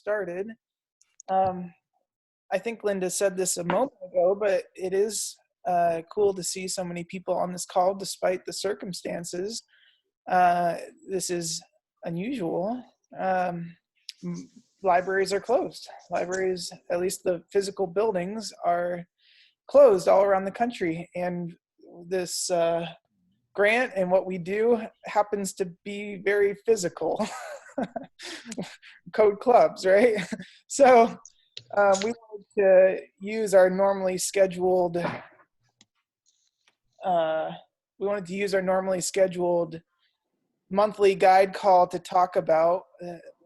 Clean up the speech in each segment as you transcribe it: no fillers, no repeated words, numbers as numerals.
started. I think Linda said this a moment ago, but it is cool to see so many people on this call despite the circumstances. This is unusual. Libraries are closed. Libraries, at least the physical buildings, are closed all around the country. And this grant and what we do happens to be very physical. Code clubs, right? So we wanted to use our normally scheduled monthly guide call to talk about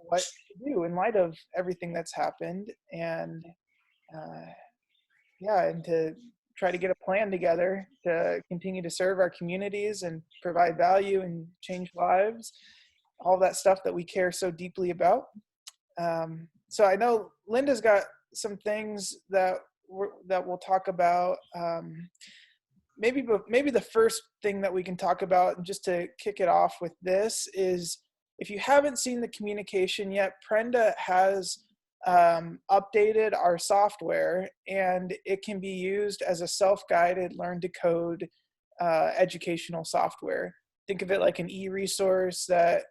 what to do in light of everything that's happened, and and to try to get a plan together to continue to serve our communities and provide value and change lives, all that stuff that we care so deeply about. So I know Linda's got some things that we'll talk about. Maybe the first thing that we can talk about, just to kick it off with this, is if you haven't seen the communication yet, Prenda has updated our software, and it can be used as a self-guided learn to code educational software. Think of it like an e-resource that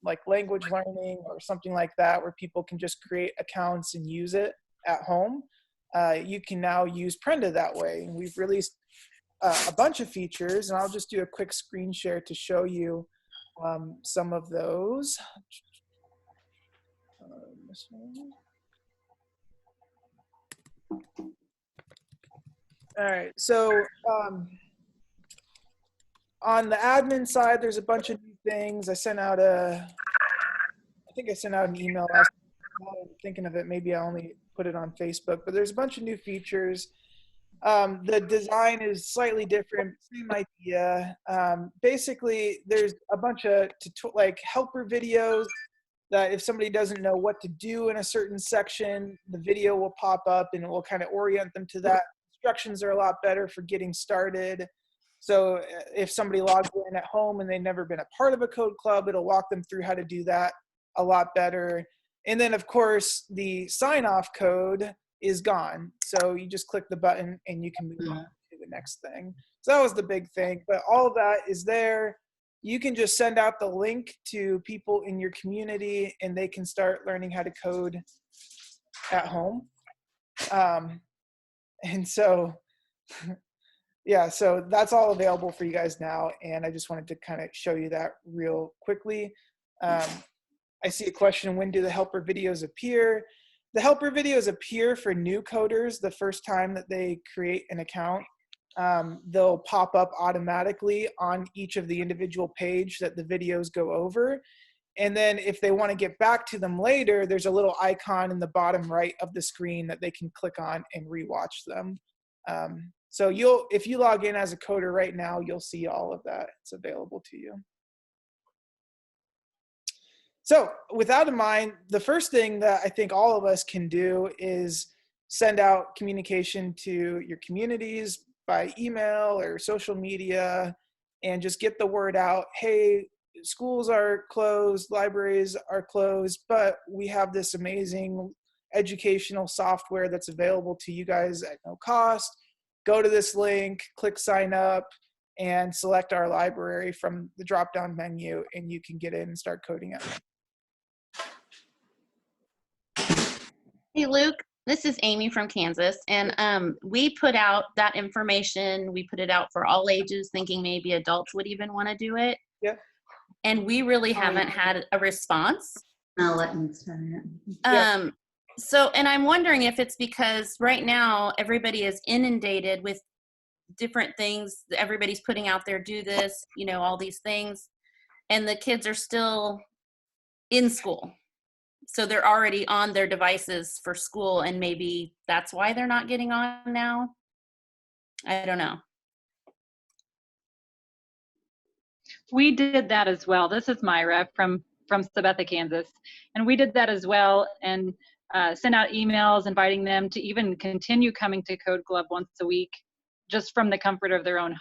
like language learning or something like that, where people can just create accounts and use it at home. You can now use Prenda that way. And we've released a bunch of features, and I'll just do a quick screen share to show you some of those. All right, so on the admin side, there's a bunch of new things. I think I sent out an email last time. I'm thinking of it, maybe I only put it on Facebook, but there's a bunch of new features. The design is slightly different, same idea. Basically, there's a bunch of like helper videos that if somebody doesn't know what to do in a certain section, the video will pop up and it will kind of orient them to that. Instructions are a lot better for getting started. So if somebody logs in at home and they've never been a part of a code club, it'll walk them through how to do that a lot better. And then of course the sign-off code is gone. So you just click the button and you can move on to the next thing. So that was the big thing, but all of that is there. You can just send out the link to people in your community and they can start learning how to code at home. And so, yeah, so that's all available for you guys now. And I just wanted to kind of show you that real quickly. I see a question, when do the helper videos appear? The helper videos appear for new coders the first time that they create an account. They'll pop up automatically on each of the individual page that the videos go over. And then if they want to get back to them later, there's a little icon in the bottom right of the screen that they can click on and rewatch them. So if you log in as a coder right now, you'll see all of that. It's available to you. So with that in mind, the first thing that I think all of us can do is send out communication to your communities by email or social media and just get the word out. Hey, schools are closed, libraries are closed, but we have this amazing educational software that's available to you guys at no cost. Go to this link, click sign up, and select our library from the drop-down menu, and you can get in and start coding it. Hey, Luke, this is Amy from Kansas, and we put out that information. We put it out for all ages, thinking maybe adults would even want to do it. Yeah. And we really haven't had a response. I'll let me turn it. Yeah. So, and I'm wondering if it's because right now everybody is inundated with different things. Everybody's putting out there, do this, you know, all these things, and the kids are still in school. So they're already on their devices for school, and maybe that's why they're not getting on now. I don't know. We did that as well. This is Myra from Sabetha, Kansas. And we did that as well, and sent out emails inviting them to even continue coming to Code Club once a week, just from the comfort of their own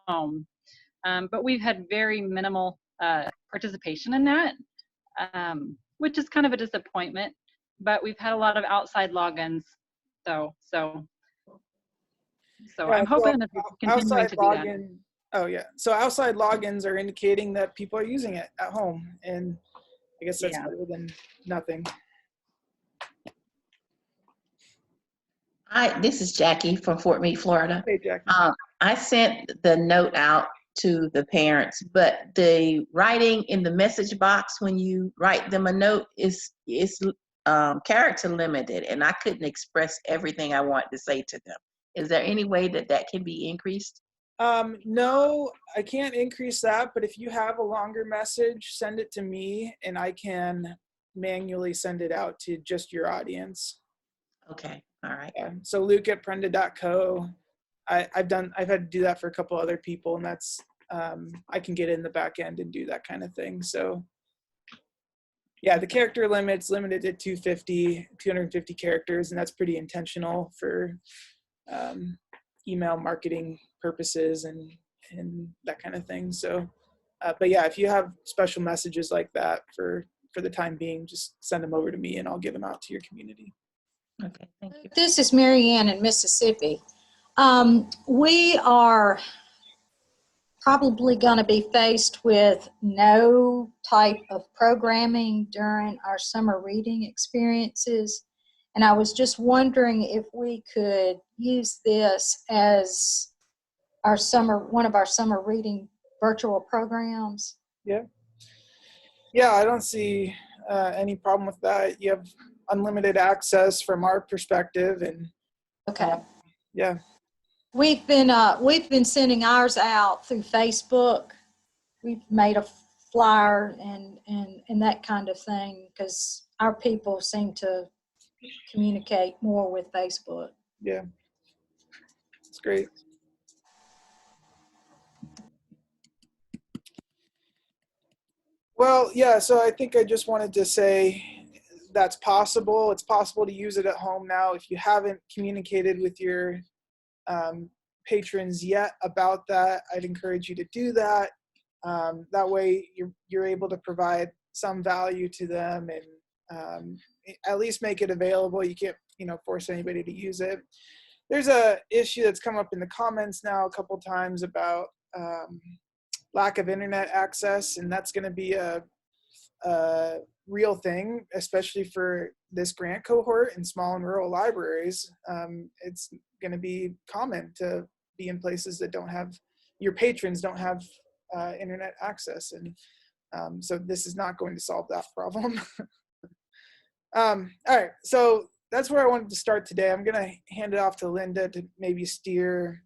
home. But we've had very minimal participation in that, which is kind of a disappointment. but we've had a lot of outside logins though. So Yeah, I'm hoping that it's continuing outside to do that. login. Oh yeah. So outside logins are indicating that people are using it at home, and I guess that's Yeah. better than nothing. Hi, this is Jackie from Fort Meade, Florida. Hey, Jack. I sent the note out to the parents, but the writing in the message box when you write them a note is character limited, and I couldn't express everything I wanted to say to them. Is there any way that that can be increased? No, I can't increase that, but if you have a longer message, send it to me and I can manually send it out to just your audience. Okay, all right. Yeah. So Luke at prenda.co. I've had to do that for a couple other people, and that's I can get in the back end and do that kind of thing. So yeah, the character limit's limited to 250 characters, and that's pretty intentional for email marketing purposes and that kind of thing. So, but yeah, if you have special messages like that for the time being, just send them over to me and I'll get them out to your community. Okay, thank you. This is Mary Ann in Mississippi. We are probably going to be faced with no type of programming during our summer reading experiences. And I was just wondering if we could use this as one of our summer reading virtual programs. Yeah. Yeah, I don't see any problem with that. You have unlimited access from our perspective, and Okay. yeah. We've been sending ours out through Facebook. We've made a flyer and that kind of thing because our people seem to communicate more with Facebook. Yeah, it's great. Well, yeah, so I think I just wanted to say that's possible. It's possible to use it at home now. If you haven't communicated with your patrons yet about that, I'd encourage you to do that. That way you're able to provide some value to them and at least make it available. You can't, force anybody to use it. There's a issue that's come up in the comments now a couple times about lack of internet access, and that's going to be a real thing, especially for this grant cohort in small and rural libraries. It's going to be common to be in places that your patrons don't have internet access, and so this is not going to solve that problem. All right, so that's where I wanted to start today. I'm going to hand it off to Linda to maybe steer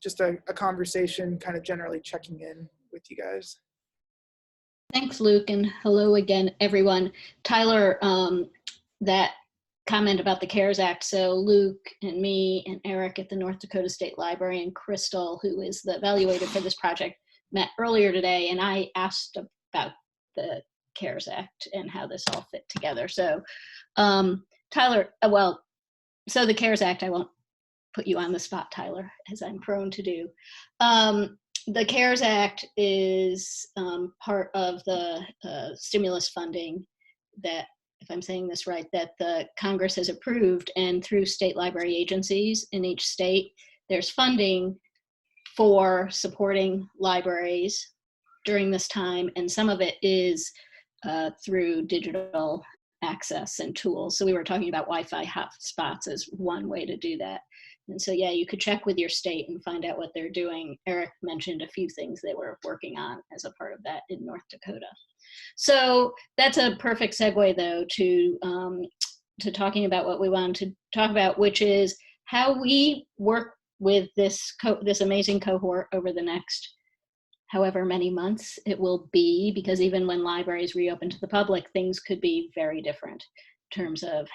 just a conversation, kind of generally checking in with you guys. Thanks, Luke, and hello again, everyone. Tyler, that comment about the CARES Act, so Luke and me and Eric at the North Dakota State Library and Crystal, who is the evaluator for this project, met earlier today, and I asked about the CARES Act and how this all fit together. So Tyler, so the CARES Act, I won't put you on the spot, Tyler, as I'm prone to do. The CARES Act is part of the stimulus funding that, if I'm saying this right, that the Congress has approved, and through state library agencies in each state, there's funding for supporting libraries during this time, and some of it is through digital access and tools. So we were talking about Wi-Fi hotspots as one way to do that. And so, yeah, you could check with your state and find out what they're doing. Eric mentioned a few things they were working on as a part of that in North Dakota. So that's a perfect segue, though, to talking about what we wanted to talk about, which is how we work with this amazing cohort over the next however many months it will be, because even when libraries reopen to the public, things could be very different in terms of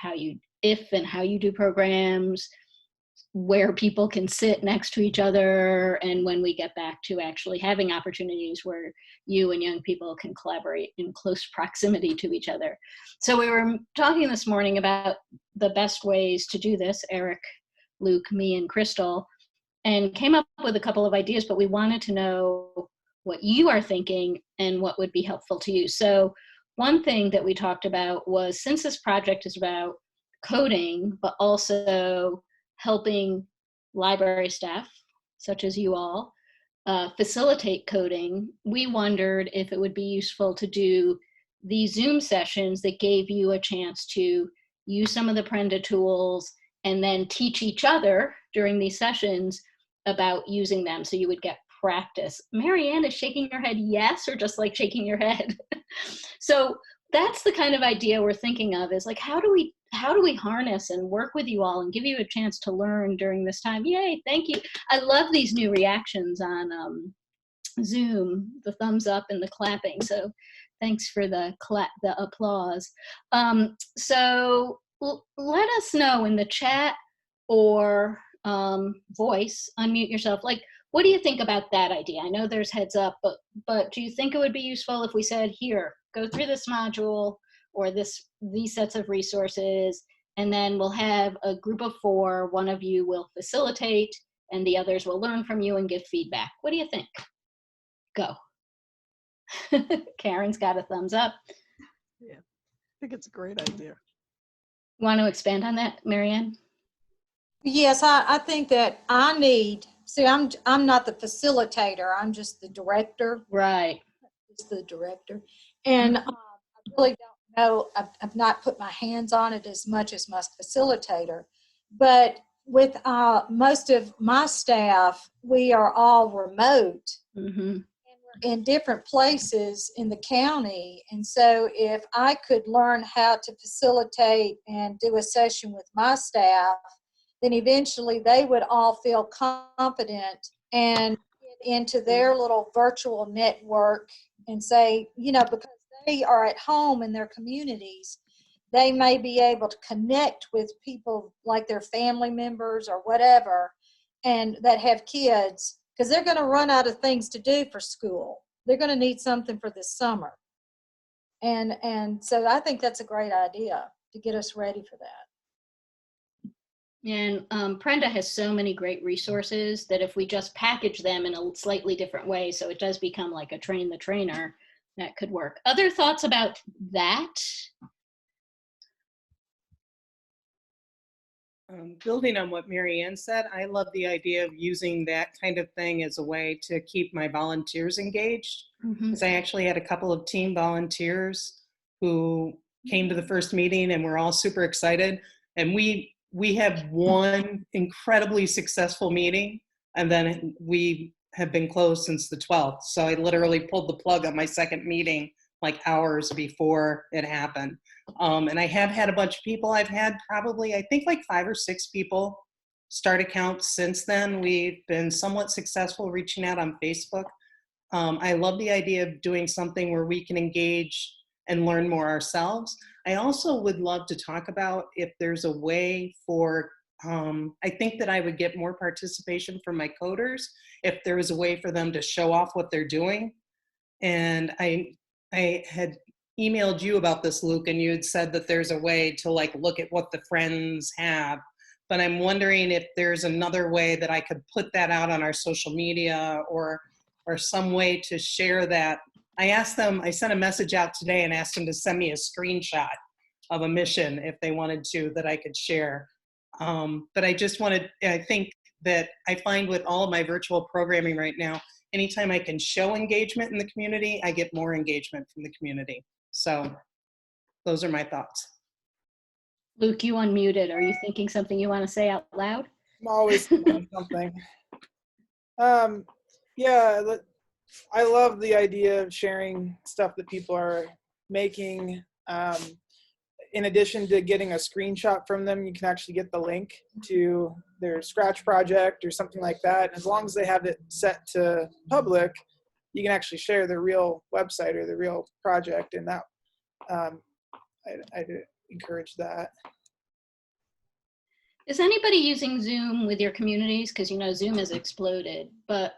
if and how you do programs, where people can sit next to each other, and when we get back to actually having opportunities where you and young people can collaborate in close proximity to each other. So we were talking this morning about the best ways to do this, Eric, Luke, me, and Crystal, and came up with a couple of ideas, but we wanted to know what you are thinking and what would be helpful to you. So one thing that we talked about was, since this project is about coding, but also helping library staff, such as you all, facilitate coding, we wondered if it would be useful to do these Zoom sessions that gave you a chance to use some of the Prenda tools and then teach each other during these sessions about using them, so you would get practice. Marianne is shaking her head yes, or just like shaking your head. So that's the kind of idea we're thinking of, is like, how do we harness and work with you all and give you a chance to learn during this time? Yay, thank you. I love these new reactions on Zoom, the thumbs up and the clapping. So thanks for the applause. So let us know in the chat or voice, unmute yourself. Like, what do you think about that idea? I know there's heads up, but do you think it would be useful if we said, here, go through this module or these sets of resources, and then we'll have a group of 4, one of you will facilitate and the others will learn from you and give feedback. What do you think? Go. Karen's got a thumbs up. Yeah, I think it's a great idea. Want to expand on that, Marianne? Yes, I think that I'm not the facilitator. I'm just the director. Right. Just the director. And I really don't know. I've not put my hands on it as much as my facilitator. But with most of my staff, we are all remote. Mm-hmm. In different places in the county. And so if I could learn how to facilitate and do a session with my staff, then eventually they would all feel confident and get into their little virtual network and say, because they are at home in their communities, they may be able to connect with people like their family members or whatever, and that have kids, because they're going to run out of things to do for school. They're going to need something for this summer. And so I think that's a great idea to get us ready for that. And Prenda has so many great resources that if we just package them in a slightly different way, so it does become like a train the trainer, that could work. Other thoughts about that? Building on what Marianne said, I love the idea of using that kind of thing as a way to keep my volunteers engaged. Because I actually had a couple of team volunteers who came to the first meeting and we're all super excited. And we have one incredibly successful meeting, and then we have been closed since the 12th. So I literally pulled the plug on my second meeting like hours before it happened. And I have had a bunch of people. I've had probably, I think, like 5 or 6 people start accounts since then. We've been somewhat successful reaching out on Facebook. I love the idea of doing something where we can engage and learn more ourselves. I also would love to talk about if there's a way for, I think that I would get more participation from my coders if there was a way for them to show off what they're doing. And I had emailed you about this, Luke, and you had said that there's a way to like look at what the friends have. But I'm wondering if there's another way that I could put that out on our social media or some way to share that. I sent a message out today and asked them to send me a screenshot of a mission if they wanted to, that I could share. But I think that I find with all of my virtual programming right now, anytime I can show engagement in the community, I get more engagement from the community. So those are my thoughts. Luke, you unmuted. Are you thinking something you want to say out loud? I'm always thinking something. Yeah, I love the idea of sharing stuff that people are making. In addition to getting a screenshot from them, you can actually get the link to their Scratch project or something like that. And as long as they have it set to public, you can actually share the real website or the real project. And that, I'd encourage that. Is anybody using Zoom with your communities? Because Zoom has exploded, but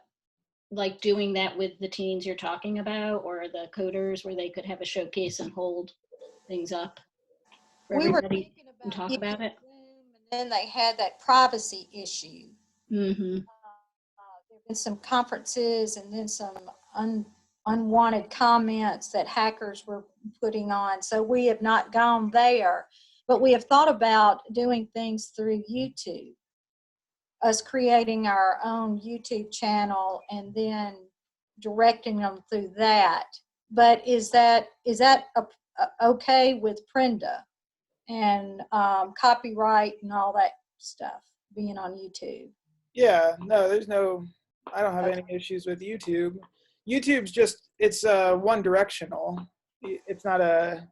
like doing that with the teens you're talking about, or the coders, where they could have a showcase and hold things up for We were everybody thinking and talk using about it? Zoom, and then they had that privacy issue. Mm-hmm. There have been some conferences and then some unwanted comments that hackers were putting on. So we have not gone there, but we have thought about doing things through YouTube, us creating our own YouTube channel and then directing them through that. But is that okay with Prenda and copyright and all that stuff being on YouTube? Yeah, no, I don't have any issues with YouTube. YouTube's just, it's one directional. It's not a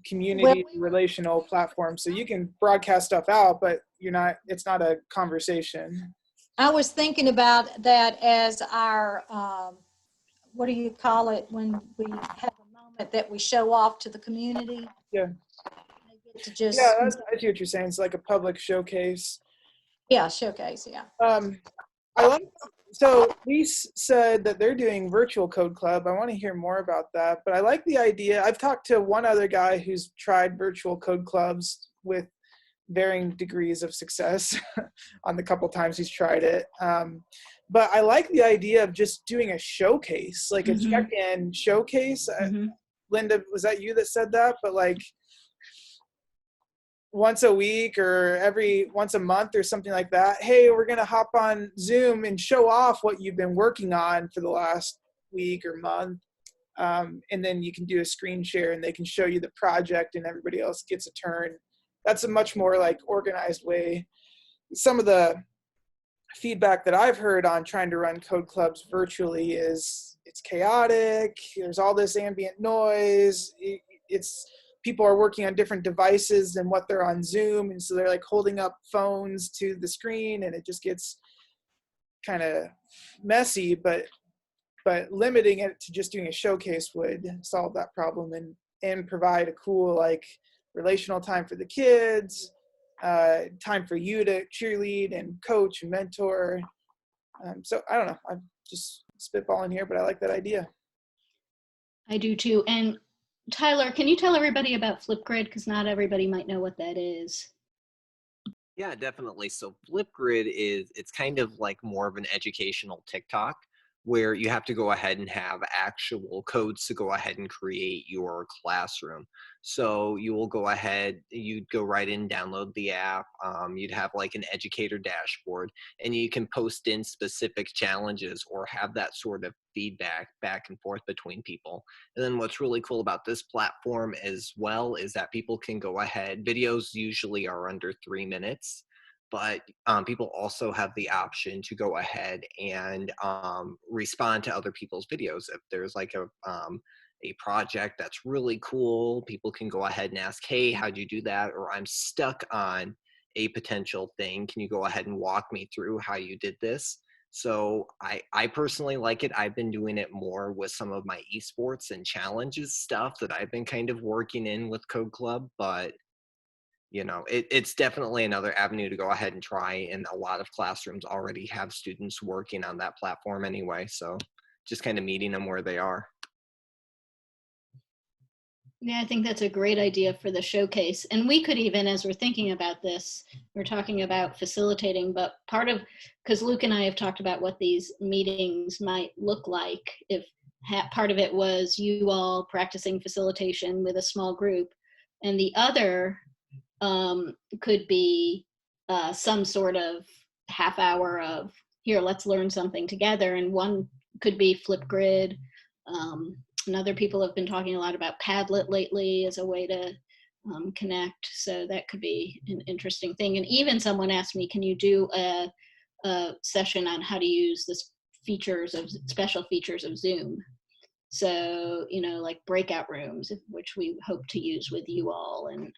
community relational platform. So you can broadcast stuff out, but it's not a conversation. I was thinking about that as our, what do you call it when we have a moment that we show off to the community? Yeah. They get to just, Yeah, I see what you're saying. It's like a public showcase. yeah, showcase, yeah. So Lise said that they're doing virtual code club. I want to hear more about that, but I like the idea. I've talked to one other guy who's tried virtual code clubs with varying degrees of success on the couple times he's tried it. But I like the idea of just doing a showcase, like a check-in showcase. Linda, was that you that said that? But like once a week or once a month or something like that. Hey, we're going to hop on Zoom and show off what you've been working on for the last week or month. And then you can do a screen share and they can show you the project and everybody else gets a turn. That's a much more like organized way. Some of the feedback that I've heard on trying to run code clubs virtually is it's chaotic. There's all this ambient noise. People are working on different devices than what they're on Zoom. And so they're like holding up phones to the screen and it just gets kind of messy, but limiting it to just doing a showcase would solve that problem and provide a cool, like relational time for the kids, time for you to cheerlead and coach and mentor. So I don't know, I'm just spitballing here, but I like that idea. I do too. And Tyler, can you tell everybody about Flipgrid? Because not everybody might know what that is. Yeah, definitely. So Flipgrid it's kind of like more of an educational TikTok where you have to go ahead and have actual codes to go ahead and create your classroom. So you will go ahead, you'd go right in, download the app. You'd have like an educator dashboard and you can post in specific challenges or have that sort of feedback back and forth between people. And then what's really cool about this platform as well is that people can go ahead, videos usually are under 3 minutes, but people also have the option to go ahead and respond to other people's videos. If there's like a project that's really cool, people can go ahead and ask, hey, how'd you do that? Or I'm stuck on a potential thing. Can you go ahead and walk me through how you did this? So I personally like it. I've been doing it more with some of my esports and challenges stuff that I've been kind of working in with Code Club, but you know, it's definitely another avenue to go ahead and try. And a lot of classrooms already have students working on that platform anyway. So just kind of meeting them where they are. Yeah, I think that's a great idea for the showcase. And we could even, as we're thinking about this, we're talking about facilitating, but because Luke and I have talked about what these meetings might look like, if part of it was you all practicing facilitation with a small group, and the other could be some sort of half hour of, here, let's learn something together. And one could be Flipgrid. And other people have been talking a lot about Padlet lately as a way to connect. So that could be an interesting thing. And even someone asked me, can you do a session on how to use the special features of Zoom? So, you know, like breakout rooms, which we hope to use with you all, and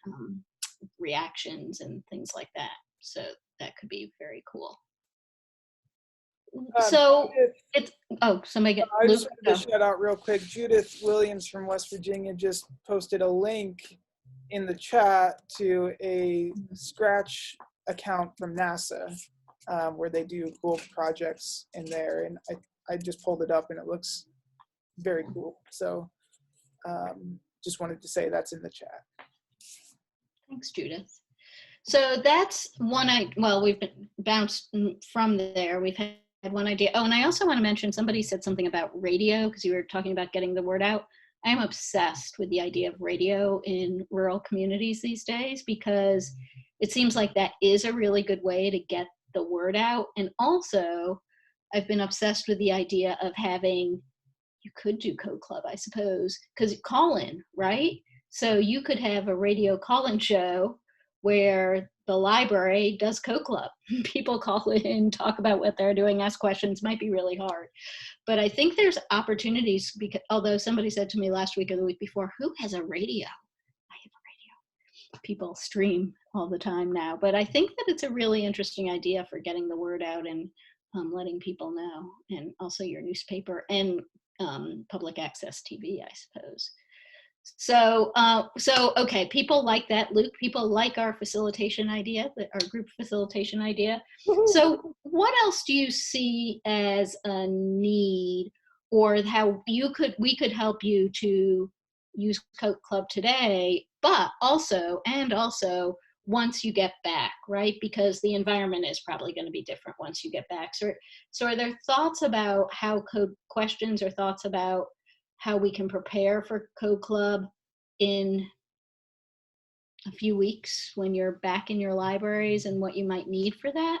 reactions and things like that. So that could be very cool. So it's, somebody get I just wanted to shout out real quick. Judith Williams from West Virginia just posted a link in the chat to a Scratch account from NASA where they do cool projects in there. And I just pulled it up and it looks very cool. So just wanted to say that's in the chat. Thanks, Judith. So that's one, we've been bounced from there. We've had had one idea. Oh, and I also want to mention, somebody said something about radio, because you were talking about getting the word out. I am obsessed with the idea of radio in rural communities these days, because it seems like that is a really good way to get the word out. And also, I've been obsessed with the idea of having, you could do Code Club, I suppose, because call in, right? So you could have a radio call-in show where the library does Code Club. People call in, talk about what they're doing, ask questions. Might be really hard. But I think there's opportunities, because although somebody said to me last week or the week before, who has a radio? I have a radio. People stream all the time now. But I think that it's a really interesting idea for getting the word out and letting people know. And also your newspaper and public access TV, I suppose. So, okay, people like that, Luke. People like our facilitation idea, our group facilitation idea. So what else do you see as a need, or how we could help you to use Code Club today, but also once you get back, right? Because the environment is probably going to be different once you get back. So are there thoughts about how questions or thoughts about how we can prepare for Code Club in a few weeks when you're back in your libraries, and what you might need for that?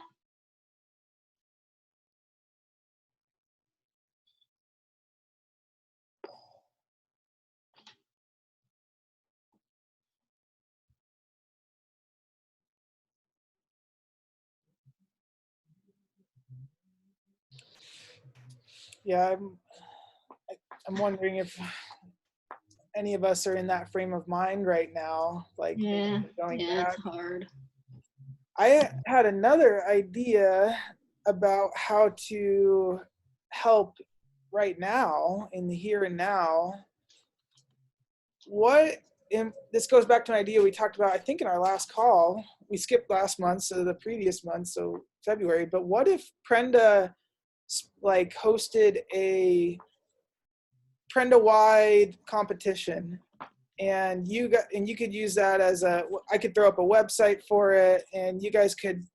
Yeah, I'm wondering if any of us are in that frame of mind right now, like Yeah, going yeah, back. it's hard. I had another idea about how to help right now, in the here and now. This goes back to an idea we talked about, I think, in our last call. We skipped last month, so the previous month, so February. But what if Prenda like hosted a Prenda-wide competition, and you could use that as I could throw up a website for it, and you guys could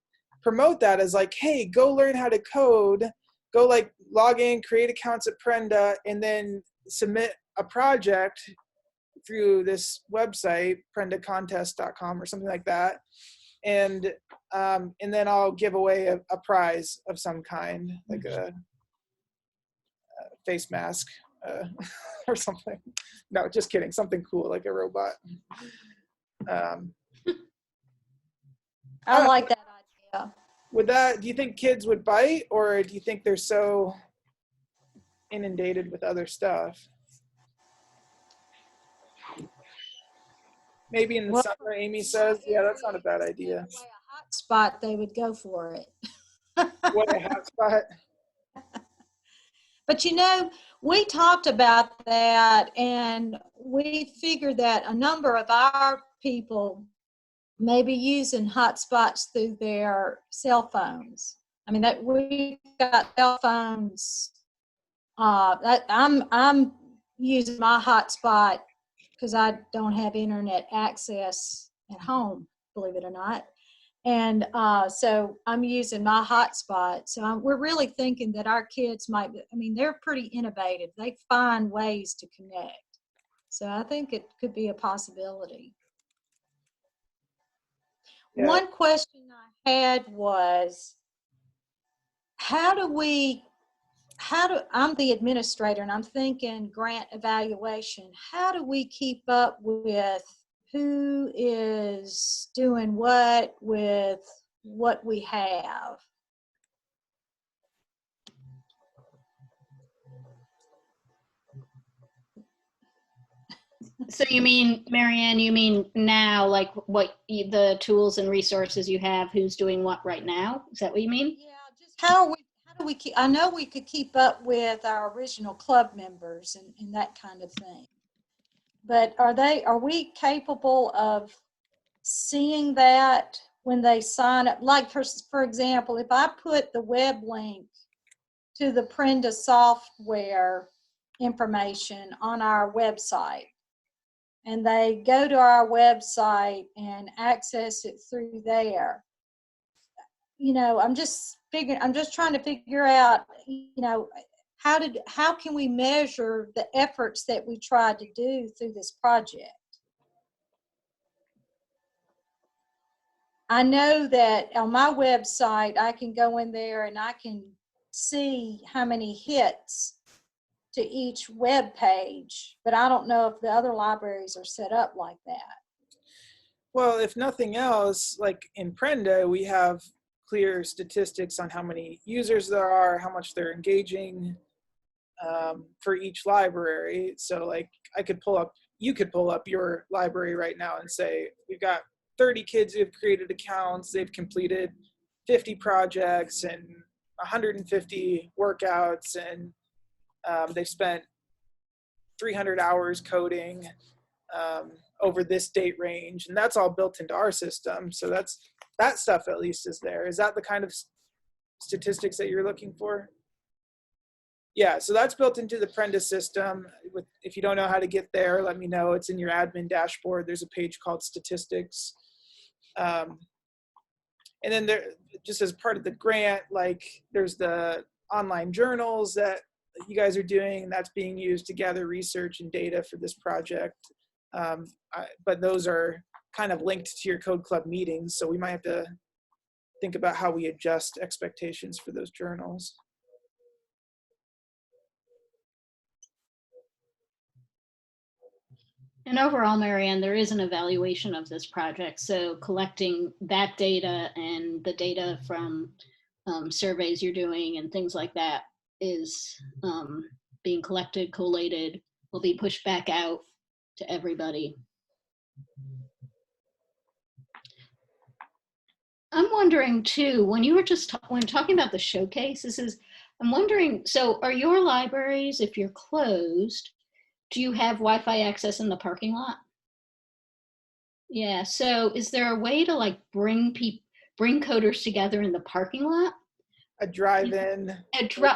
promote that as like, hey, go learn how to code, go like log in, create accounts at Prenda, and then submit a project through this website, prendacontest.com or something like that. And then I'll give away a prize of some kind, like a face mask or something. No, just kidding. Something cool, like a robot. I like that idea. Do you think kids would bite, or do you think they're so inundated with other stuff? Maybe in the summer, Amy says, yeah, that's not a bad idea. A hotspot, they would go for it. What a hotspot. But we talked about that, and we figured that a number of our people may be using hotspots through their cell phones. I mean, that we got cell phones. I'm using my hotspot because I don't have internet access at home, believe it or not. And so I'm using my hotspot. So we're really thinking that our kids might be, I mean, they're pretty innovative. They find ways to connect. So I think it could be a possibility. Yeah. One question I had was, I'm the administrator, and I'm thinking grant evaluation. How do we keep up with who is doing what with what we have? So you mean, Marianne, you mean now, like what the tools and resources you have, who's doing what right now? Is that what you mean? Yeah, just how do we keep, I know we could keep up with our original club members and that kind of thing. But are we capable of seeing that when they sign up? Like for example, if I put the web link to the Prenda software information on our website, and they go to our website and access it through there, I'm just I'm just trying to figure out, how can we measure the efforts that we tried to do through this project? I know that on my website, I can go in there and I can see how many hits to each web page, but I don't know if the other libraries are set up like that. Well, if nothing else, like in Prenda, we have clear statistics on how many users there are, how much they're engaging for each library. So like you could pull up your library right now and say, we've got 30 kids who have created accounts, they've completed 50 projects and 150 workouts, and they've spent 300 hours coding over this date range, and that's all built into our system. So that stuff at least is there. Is that the kind of statistics that you're looking for? Yeah, so that's built into the Prenda system. If you don't know how to get there, let me know. It's in your admin dashboard. There's a page called statistics. And then there, just as part of the grant, like there's the online journals that you guys are doing, and that's being used to gather research and data for this project. But those are kind of linked to your Code Club meetings, so we might have to think about how we adjust expectations for those journals. And overall, Marianne, there is an evaluation of this project. So collecting that data and the data from surveys you're doing and things like that is being collected, collated, will be pushed back out to everybody. I'm wondering too, when you were just when talking about the showcase, I'm wondering, so are your libraries, if you're closed, do you have Wi-Fi access in the parking lot? Yeah, so is there a way to like bring coders together in the parking lot? A drive-in.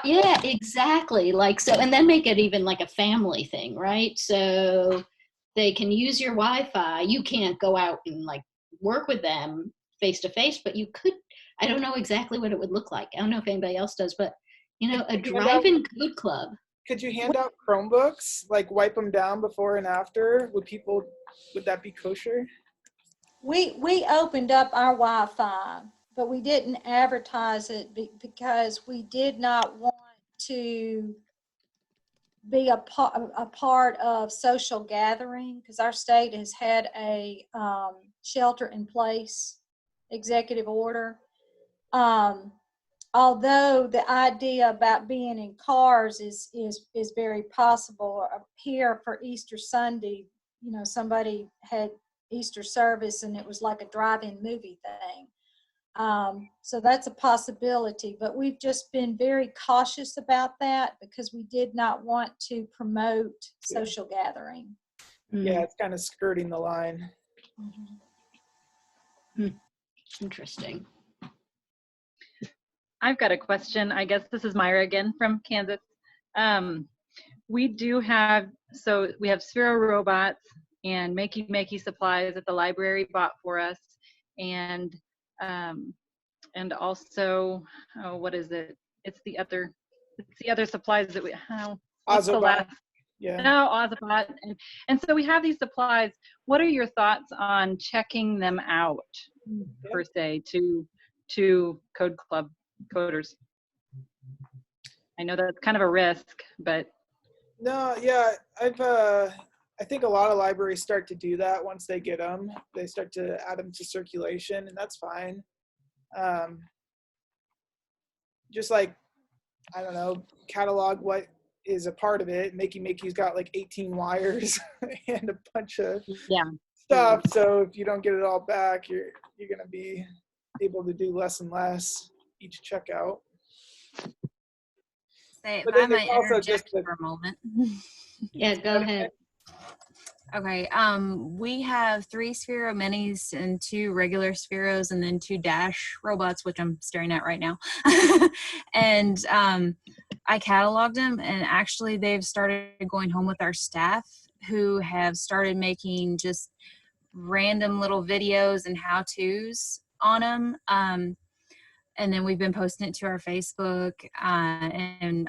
Yeah, exactly. Like, so, and then make it even like a family thing, right? So they can use your Wi-Fi. You can't go out and like work with them face to face, but you could. I don't know exactly what it would look like. I don't know if anybody else does, but a drive-in code club. Could you hand out Chromebooks, like wipe them down before and after? Would that be kosher? We opened up our Wi-Fi, but we didn't advertise it because we did not want to be a part of social gathering, because our state has had a shelter in place executive order. Although the idea about being in cars is very possible. Here for Easter Sunday, somebody had Easter service and it was like a drive-in movie thing. So that's a possibility, but we've just been very cautious about that because we did not want to promote social gathering. Yeah, it's kind of skirting the line. Interesting. I've got a question. I guess this is Myra again from Kansas. We do have, so we have Sphero robots and Makey supplies that the library bought for us, and also, what is it? It's the other supplies that we. What's the last? Yeah. No, Ozobot. And so we have these supplies. What are your thoughts on checking them out, per se, to Code Club coders? I know that's kind of a risk, but. No, yeah, I think a lot of libraries start to do that once they get them. They start to add them to circulation, and that's fine. Just like, I don't know, catalog what is a part of it. Makey's got like 18 wires and a bunch of stuff. So if you don't get it all back, you're gonna be able to do less and less each checkout. If I might interject for a moment. Yeah, go ahead. Okay, we have 3 Sphero minis and 2 regular Spheros and then 2 Dash robots, which I'm staring at right now. And I cataloged them, and actually they've started going home with our staff, who have started making just random little videos and how-tos on them. And then we've been posting it to our Facebook, and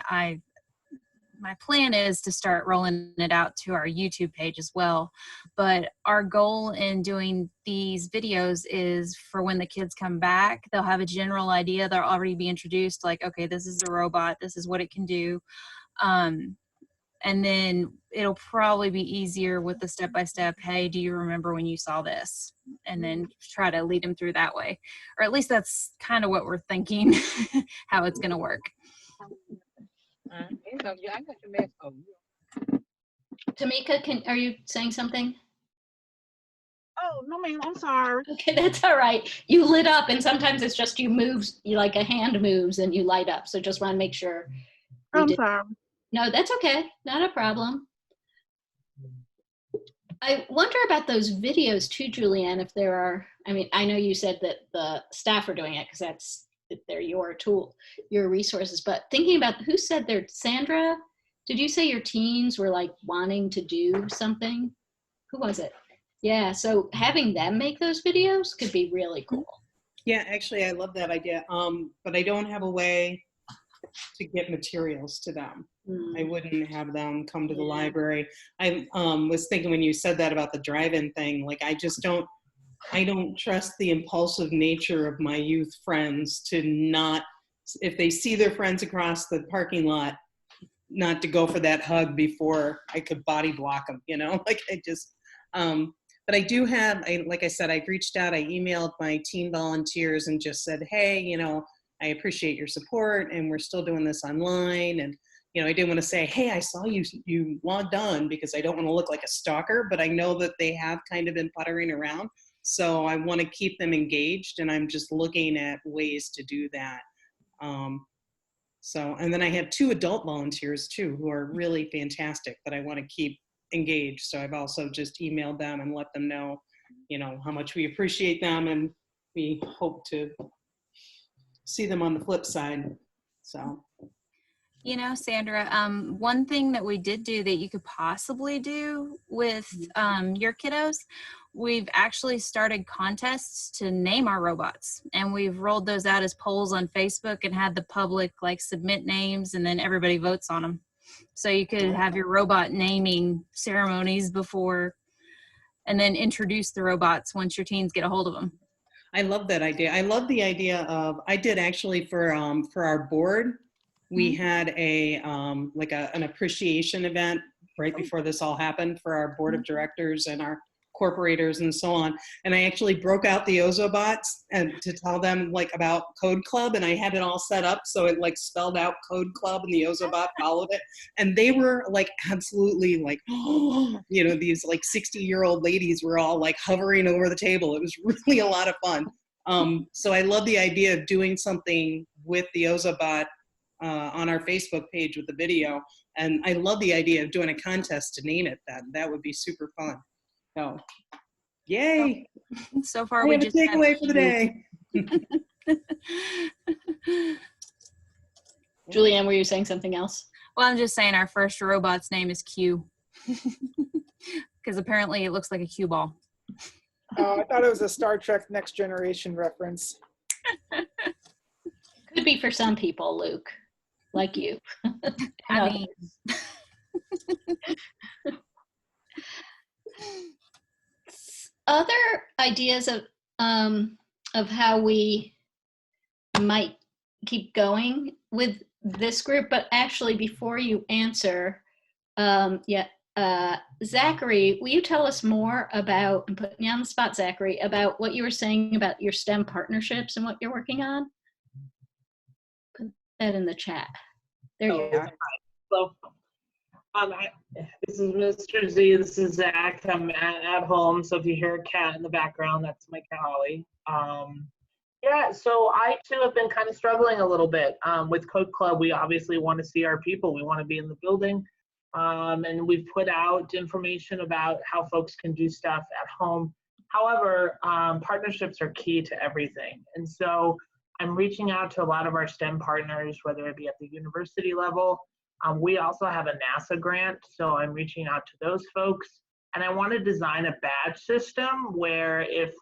my plan is to start rolling it out to our YouTube page as well. But our goal in doing these videos is for when the kids come back, they'll have a general idea. They'll already be introduced, like, okay, this is a robot, this is what it can do. And then it'll probably be easier with the step-by-step, hey, do you remember when you saw this? And then try to lead them through that way. Or at least that's kind of what we're thinking, how it's going to work. Tamika, are you saying something? Oh, no, ma'am, I'm sorry. Okay, that's all right. You lit up, and sometimes it's just you like a hand moves and you light up. So just want to make sure. I'm sorry. No, that's okay. Not a problem. I wonder about those videos too, Julianne, if there are, I mean, I know you said that the staff are doing it because they're your tool, your resources, but thinking about who said there, Sandra, did you say your teens were like wanting to do something? Who was it? Yeah, so having them make those videos could be really cool. Yeah, actually, I love that idea. But I don't have a way to get materials to them. I wouldn't have them come to the library. I was thinking when you said that about the drive-in thing, like I don't trust the impulsive nature of my youth friends to not, if they see their friends across the parking lot, not to go for that hug before I could body block them, you know, like I just, but I do have, like I said, I reached out, I emailed my teen volunteers and just said, hey, you know, I appreciate your support and we're still doing this online. And, you know, I didn't want to say, hey, I saw you logged on, because I don't want to look like a stalker, but I know that they have kind of been puttering around. So I want to keep them engaged, and I'm just looking at ways to do that. And then I have 2 adult volunteers too, who are really fantastic that I want to keep engaged. So I've also just emailed them and let them know, you know, how much we appreciate them, and we hope to see them on the flip side. So, you know, Sandra, one thing that we did do that you could possibly do with your kiddos, we've actually started contests to name our robots, and we've rolled those out as polls on Facebook and had the public like submit names, and then everybody votes on them. So you could have your robot naming ceremonies before, and then introduce the robots once your teens get a hold of them. I love that idea. I love the idea of, I did actually for our board, we had an appreciation event right before this all happened for our board of directors and our corporators and so on. And I actually broke out the Ozobots and to tell them like about Code Club, and I had it all set up so it like spelled out Code Club and the Ozobot followed it. And they were like absolutely like, oh, you know, these like 60-year-old ladies were all like hovering over the table. It was really a lot of fun. So I love the idea of doing something with the Ozobot on our Facebook page with the video. And I love the idea of doing a contest to name it that. That would be super fun. So, yay! So far, we we have a takeaway for the day. Julianne, were you saying something else? Well, I'm just saying our first robot's name is Q, because apparently it looks like a cue ball. Oh, I thought it was a Star Trek Next Generation reference. Could be for some people, Luke, like you. I mean, other ideas of how we might keep going with this group, but actually before you answer, Zachary, will you tell us more about, and put me on the spot, Zachary, about what you were saying about your STEM partnerships and what you're working on? Put that in the chat. There you are. So, this is Mr. Z. This is Zach. I'm at home, so if you hear a cat in the background, that's my cat Holly. Yeah, so I too have been kind of struggling a little bit with Code Club. We obviously want to see our people. We want to be in the building, and we've put out information about how folks can do stuff at home. However, partnerships are key to everything, and so I'm reaching out to a lot of our STEM partners, whether it be at the university level. We also have a NASA grant, so I'm reaching out to those folks. And I want to design a badge system where if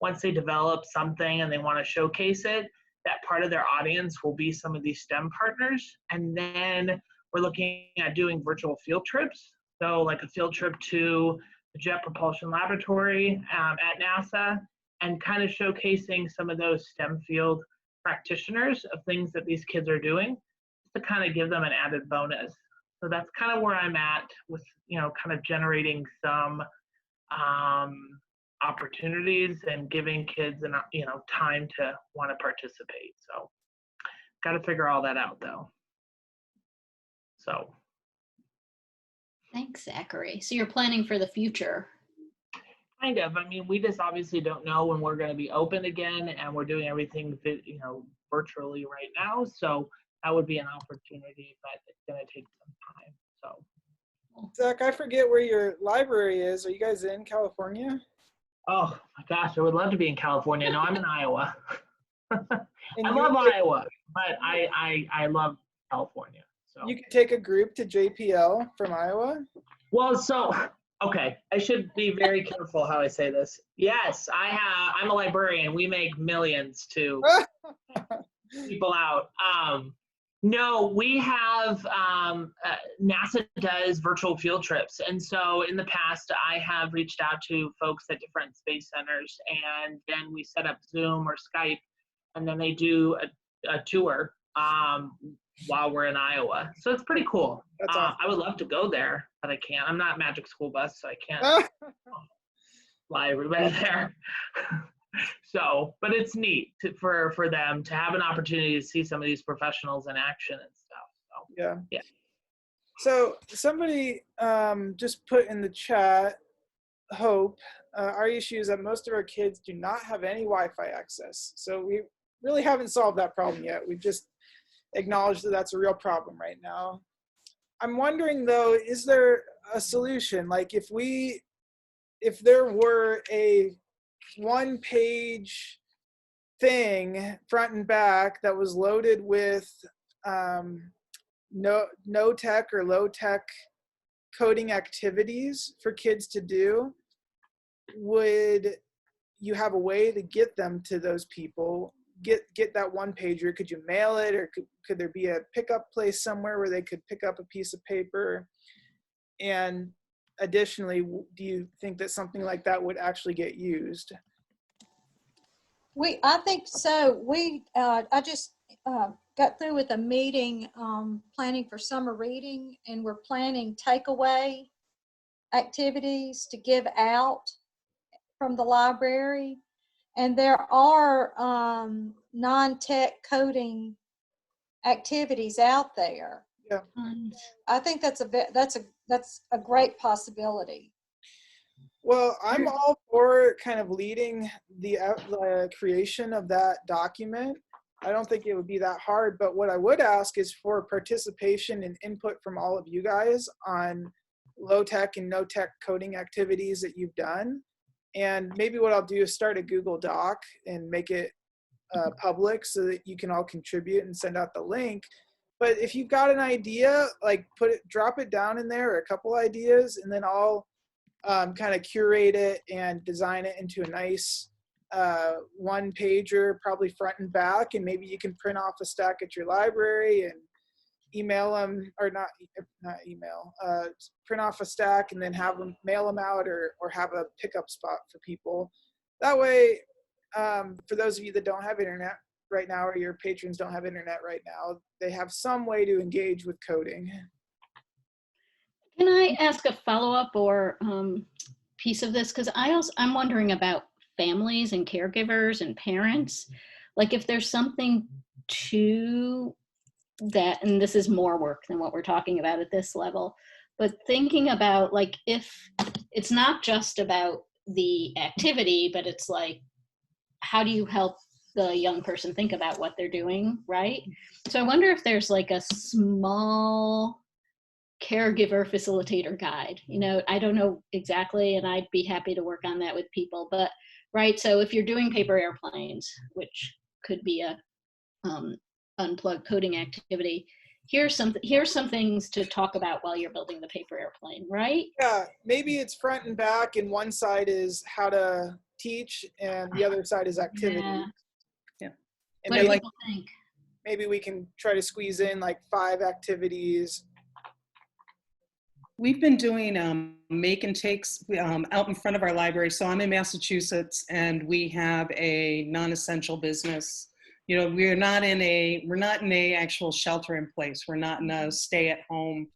once they develop something and they want to showcase it, that part of their audience will be some of these STEM partners. And then we're looking at doing virtual field trips. So like a field trip to the Jet Propulsion Laboratory at NASA, and kind of showcasing some of those STEM field practitioners of things that these kids are doing to kind of give them an added bonus. So that's kind of where I'm at with, kind of generating some opportunities and giving kids time to want to participate. So got to figure all that out though. So Thanks, Zachary. So you're planning for the future. kind of. I mean, we just obviously don't know when we're going to be open again, and we're doing everything virtually right now. So that would be an opportunity, but it's going to take some time. So Zach, I forget where your library is. Are you guys in California? oh my gosh, I would love to be in California. No, I'm in Iowa. And I you love could- Iowa, but I love California. So You could take a group to JPL from Iowa. well, so okay, I should be very careful how I say this. Yes, I'm a librarian. We make millions to people out. No, we have NASA does virtual field trips, and so in the past I have reached out to folks at different space centers, and then we set up Zoom or Skype, and then they do a tour while we're in Iowa. So it's pretty cool. That's awesome. I would love to go there, but I can't. I'm not Magic School Bus, so I can't fly everybody there. So, but it's neat for them to have an opportunity to see some of these professionals in action and stuff. So, Yeah. So somebody just put in the chat, Hope, our issue is that most of our kids do not have any Wi-Fi access. So we really haven't solved that problem yet. We've just acknowledged that that's a real problem right now. I'm wondering though, is there a solution? Like if there were a one-page thing front and back that was loaded with no tech or low tech coding activities for kids to do, would you have a way to get them to those people, get that one pager? Could you mail it, or could there be a pickup place somewhere where they could pick up a piece of paper? And additionally, do you think that something like that would actually get used? I think so. I just got through with a meeting planning for summer reading, and we're planning takeaway activities to give out from the library. And there are non-tech coding activities out there. Yeah. I think that's a great possibility. Well, I'm all for kind of leading the creation of that document. I don't think it would be that hard, but what I would ask is for participation and input from all of you guys on low tech and no tech coding activities that you've done. And maybe what I'll do is start a Google Doc and make it public so that you can all contribute and send out the link. But if you've got an idea, like drop it down in there, or a couple ideas, and then I'll kind of curate it and design it into a nice one pager, probably front and back, and maybe you can print off a stack at your library and email them, or not email, print off a stack and then have them mail them out, or have a pickup spot for people. That way, for those of you that don't have internet right now, or your patrons don't have internet right now, they have some way to engage with coding. Can I ask a follow-up or piece of this? Because I'm wondering about families and caregivers and parents. Like if there's something to that, and this is more work than what we're talking about at this level, but thinking about like if it's not just about the activity, but it's like, how do you help the young person think about what they're doing, right? So I wonder if there's like a small caregiver facilitator guide. I don't know exactly, and I'd be happy to work on that with people, but right, so if you're doing paper airplanes, which could be a unplugged coding activity, here's some things to talk about while you're building the paper airplane, right? Yeah, maybe it's front and back, and one side is how to teach and the other side is activity. Yeah. And What do maybe, people think? maybe we can try to squeeze in like 5 activities. We've been doing make and takes out in front of our library. So I'm in Massachusetts, and we have a non-essential business. You know, we're not in a actual shelter in place. We're not in a stay at home,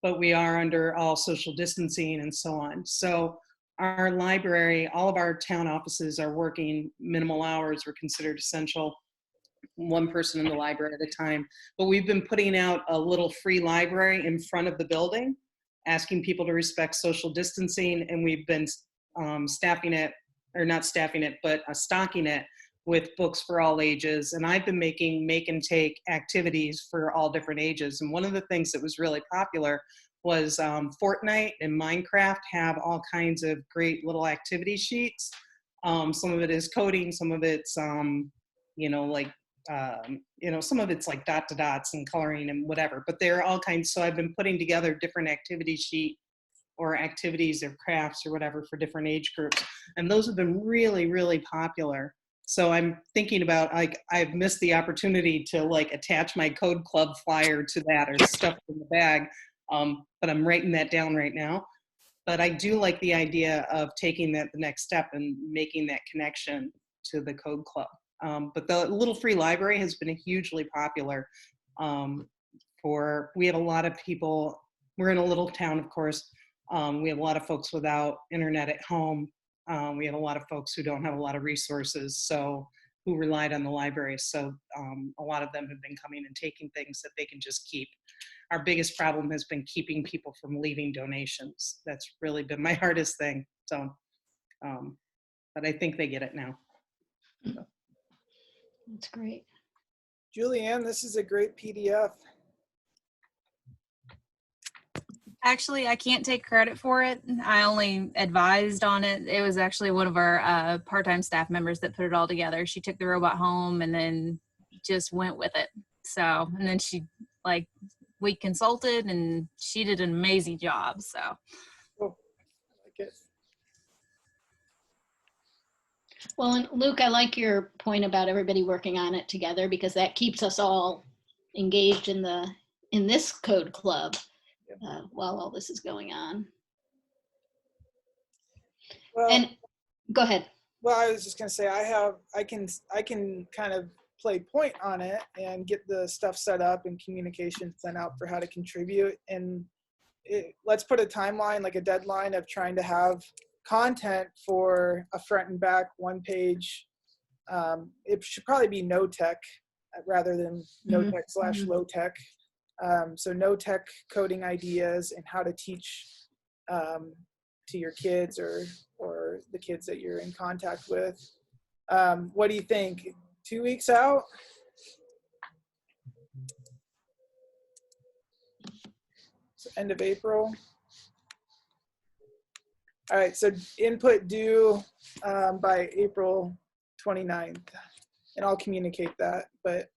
but we are under all social distancing and so on. So our library, all of our town offices are working minimal hours. We're considered essential, one person in the library at a time. But we've been putting out a little free library in front of the building, asking people to respect social distancing, and we've been stocking it with books for all ages. And I've been making make and take activities for all different ages. And one of the things that was really popular was Fortnite and Minecraft have all kinds of great little activity sheets. Some of it is coding, some of it's some of it's like dot to dots and coloring and whatever, but they're all kinds. So I've been putting together different activity sheet or activities or crafts or whatever for different age groups. And those have been really, really popular. So I'm thinking about, like, I've missed the opportunity to like attach my Code Club flyer to that or stuff in the bag. But I'm writing that down right now. But I do like the idea of taking that the next step and making that connection to the Code Club. But the little free library has been hugely popular. We have a lot of people, we're in a little town, of course. We have a lot of folks without internet at home. We have a lot of folks who don't have a lot of resources, so who relied on the library. So a lot of them have been coming and taking things that they can just keep. Our biggest problem has been keeping people from leaving donations. That's really been my hardest thing. So, but I think they get it now. So. That's great. Julianne, this is a great PDF. Actually, I can't take credit for it. I only advised on it. It was actually one of our part-time staff members that put it all together. She took the robot home and then just went with it. So, and then we consulted and she did an amazing job. So. Cool. I like it. Well, and Luke, I like your point about everybody working on it together, because that keeps us all engaged in this code club while all this is going on. Well, and go ahead. Well, I was just gonna say I can kind of play point on it and get the stuff set up and communication sent out for how to contribute. And let's put a timeline, like a deadline of trying to have content for a front and back 1-page. It should probably be no tech rather than no tech / low tech. So no tech coding ideas and how to teach to your kids or the kids that you're in contact with. What do you think? 2 weeks out? So end of April. All right, so input due by April 29th, and I'll communicate that. But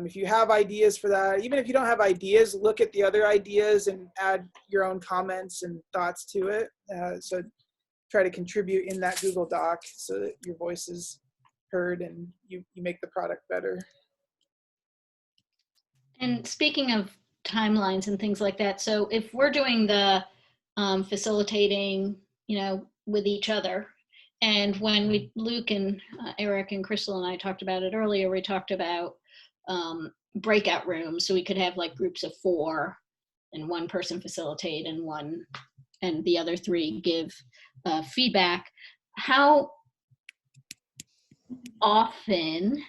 if you have ideas for that, even if you don't have ideas, look at the other ideas and add your own comments and thoughts to it. So try to contribute in that Google Doc so that your voice is heard and you make the product better. And speaking of timelines and things like that, so if we're doing the facilitating, with each other, and when Luke and Eric and Crystal and I talked about it earlier, we talked about breakout rooms, so we could have like groups of 4 and one person facilitate and the other 3 give feedback. How often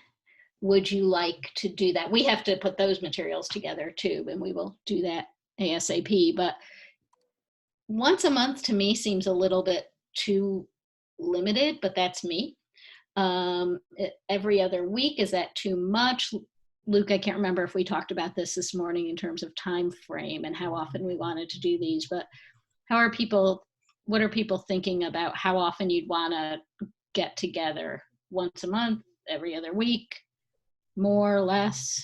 would you like to do that? We have to put those materials together too, and we will do that ASAP, but once a month to me seems a little bit too limited, but that's me. Every other week, is that too much? Luke, I can't remember if we talked about this morning in terms of time frame and how often we wanted to do these, but what are people thinking about how often you'd want to get together? Once a month, every other week, more or less?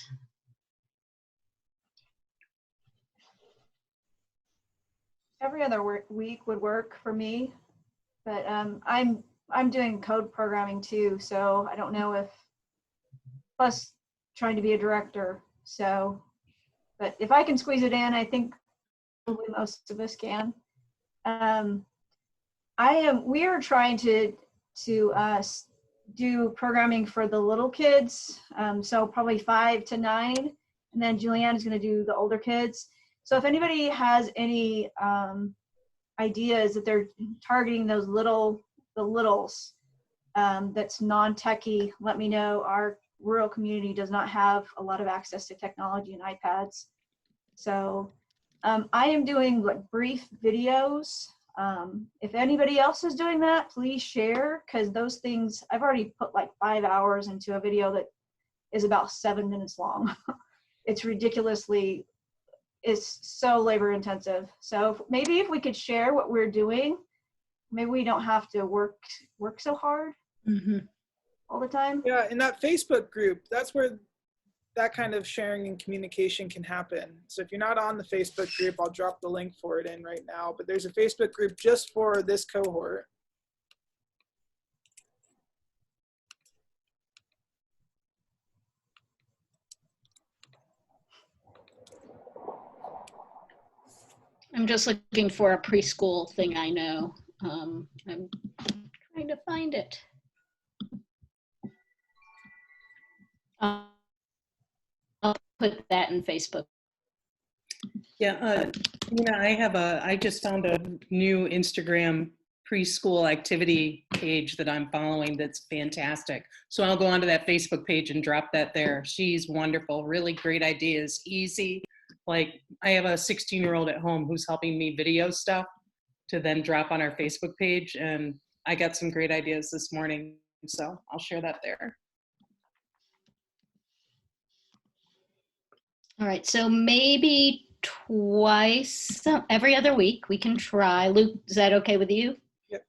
Every other week would work for me, but I'm doing code programming too, so I don't know if plus trying to be a director. So, but if I can squeeze it in, I think probably most of us can. We are trying to do programming for the little kids. So probably 5 to 9, and then Julianne is going to do the older kids. So if anybody has any ideas that they're targeting those the littles, that's non-techie, let me know. Our rural community does not have a lot of access to technology and iPads. So I am doing like brief videos. If anybody else is doing that, please share, because those things, I've already put like 5 hours into a video that is about 7 minutes long. It's ridiculously, it's so labor intensive. So maybe if we could share what we're doing, maybe we don't have to work so hard all the time. Yeah, in that Facebook group, that's where that kind of sharing and communication can happen. So if you're not on the Facebook group, I'll drop the link for it in right now, but there's a Facebook group just for this cohort. I'm just looking for a preschool thing I know. I'm trying to find it. I'll put that in Facebook. Yeah, I just found a new Instagram preschool activity page that I'm following that's fantastic. So I'll go onto that Facebook page and drop that there. She's wonderful, really great ideas, easy. Like I have a 16-year-old at home who's helping me video stuff to then drop on our Facebook page, and I got some great ideas this morning, so I'll share that there. All right, so maybe twice, every other week we can try. Luke, is that okay with you? Yep.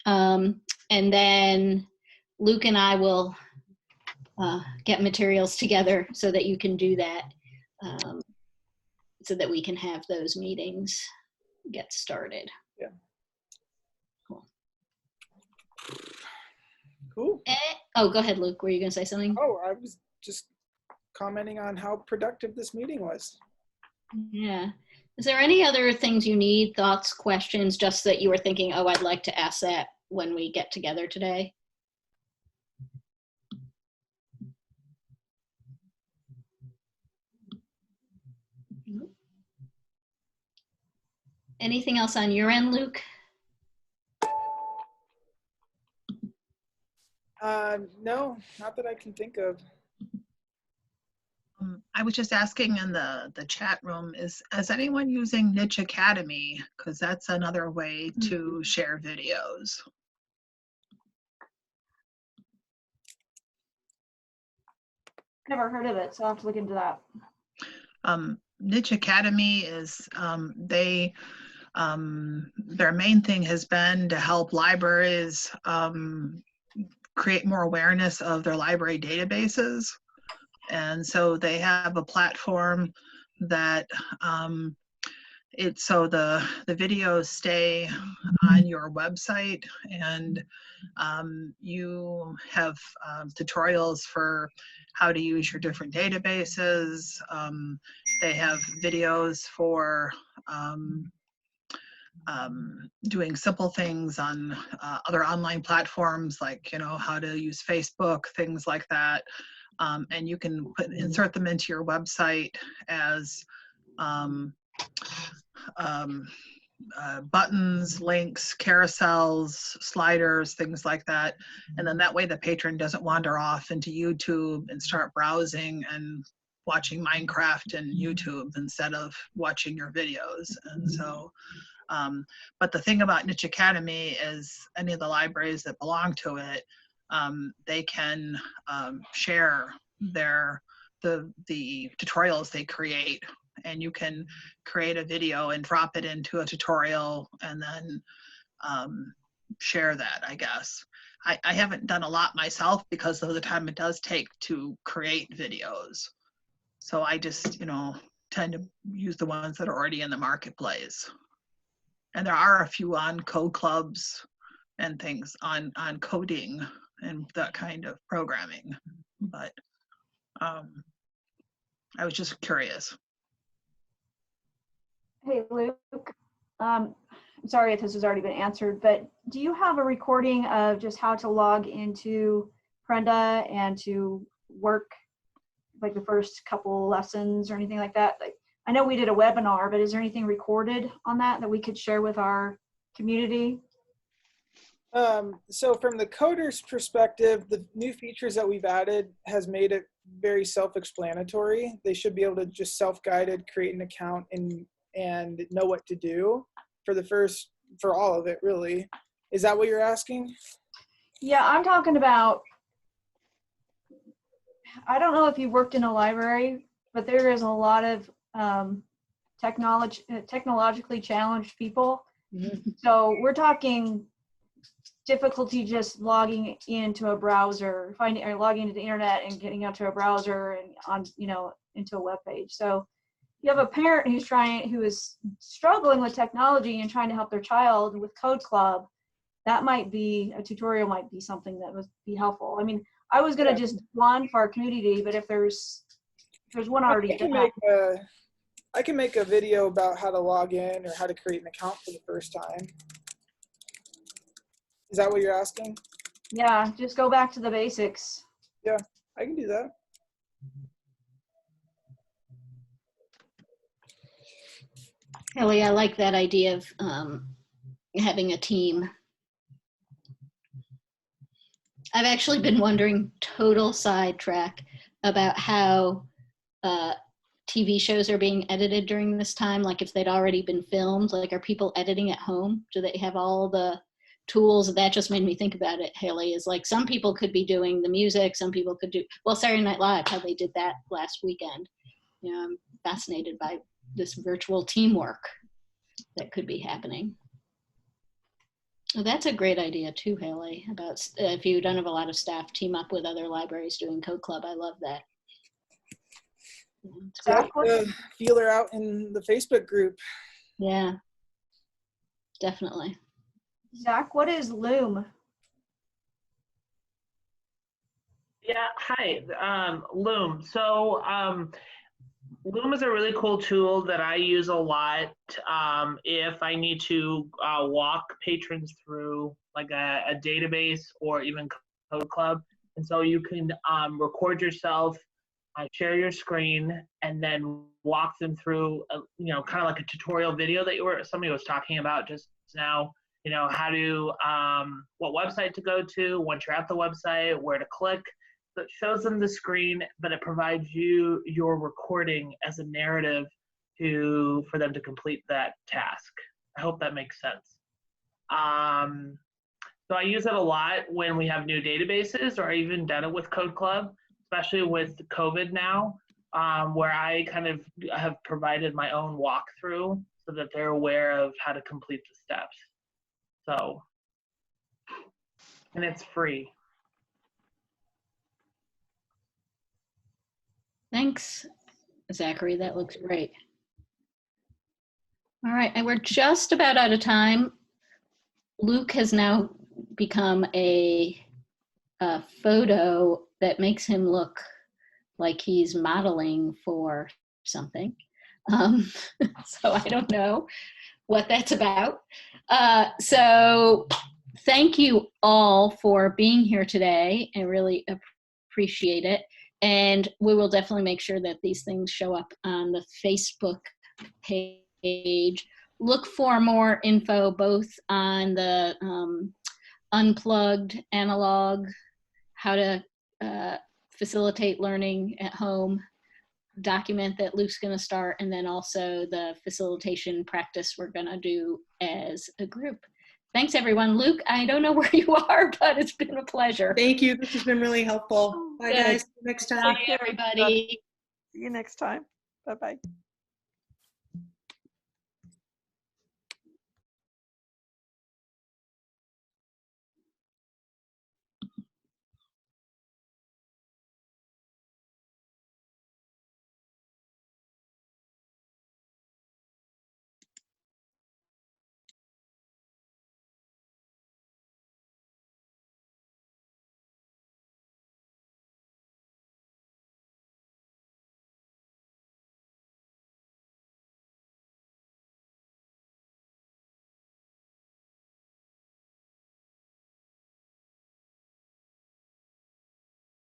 And then Luke and I will get materials together so that you can do that, so that we can have those meetings get started. Yeah. Cool. Cool. Oh, go ahead, Luke. Were you going to say something? Oh, I was just commenting on how productive this meeting was. Yeah. Is there any other things you need, thoughts, questions, just that you were thinking, oh, I'd like to ask that when we get together today? Anything else on your end, Luke? No, not that I can think of. I was just asking in the chat room, is anyone using Mitch Academy? Because that's another way to share videos. Never heard of it, so I'll have to look into that. Mitch Academy is, their main thing has been to help libraries create more awareness of their library databases. And so they have a platform that so the videos stay on your website, and you have tutorials for how to use your different databases. They have videos for doing simple things on other online platforms, like how to use Facebook, things like that. And you can insert them into your website as buttons, links, carousels, sliders, things like that. And then that way the patron doesn't wander off into YouTube and start browsing and watching Minecraft and YouTube instead of watching your videos. And so, but the thing about Niche Academy is any of the libraries that belong to it, they can share the tutorials they create, and you can create a video and drop it into a tutorial and then share that, I guess. I haven't done a lot myself because of the time it does take to create videos. So I just, tend to use the ones that are already in the marketplace. And there are a few on code clubs and things on coding and that kind of programming, but I was just curious. Hey, Luke. I'm sorry if this has already been answered, but do you have a recording of just how to log into Prenda and to work like the first couple lessons or anything like that? Like, I know we did a webinar, but is there anything recorded on that we could share with our community? So from the coders perspective, the new features that we've added has made it very self-explanatory. They should be able to just self-guided create an account and know what to do for all of it, really. Is that what you're asking? Yeah, I'm talking about, I don't know if you worked in a library, but there is a lot of technologically challenged people. Mm-hmm. So we're talking difficulty just logging into a browser, logging into the internet and getting onto a browser and on, into a web page. So you have a parent who is struggling with technology and trying to help their child with Code Club. That might be a tutorial, might be something that would be helpful. I mean, I was gonna just do one for our community, but if there's one already done. I can make a video about how to log in or how to create an account for the first time. Is that what you're asking? Yeah, just go back to the basics. Yeah, I can do that. Kelly, I like that idea of having a team. I've actually been wondering, total sidetrack, about how TV shows are being edited during this time. Like if they'd already been filmed, like are people editing at home? Do they have all the tools? That just made me think about it, Haley, is like some people could be doing the music, some people could do, well, Saturday Night Live, how they did that last weekend. I'm fascinated by this virtual teamwork that could be happening. Well, that's a great idea too, Haley, about if you don't have a lot of staff, team up with other libraries doing Code Club. I love that. Yeah, feeler out in the Facebook group. Yeah, definitely. Zach, what is Loom? Yeah, hi, Loom. So Loom is a really cool tool that I use a lot if I need to walk patrons through like a database or even Code Club. And so you can record yourself, share your screen, and then walk them through, kind of like a tutorial video that somebody was talking about just now. How to, what website to go to, once you're at the website, where to click. So it shows them the screen, but it provides you your recording as a narrative for them to complete that task. I hope that makes sense. So I use it a lot when we have new databases, or I even done it with Code Club, especially with COVID now, where I kind of have provided my own walkthrough so that they're aware of how to complete the steps. So, and it's free. Thanks, Zachary. That looks great. All right, and we're just about out of time. Luke has now become a photo that makes him look like he's modeling for something. So I don't know what that's about. So thank you all for being here today. I really appreciate it. And we will definitely make sure that these things show up on the Facebook page. Look for more info both on the unplugged analog, how to facilitate learning at home document that Luke's going to start, and then also the facilitation practice we're going to do as a group. Thanks, everyone. Luke, I don't know where you are, but it's been a pleasure. Thank you. This has been really helpful. Bye, Good. guys. See you next time. Bye, everybody. See you next time. Bye-bye.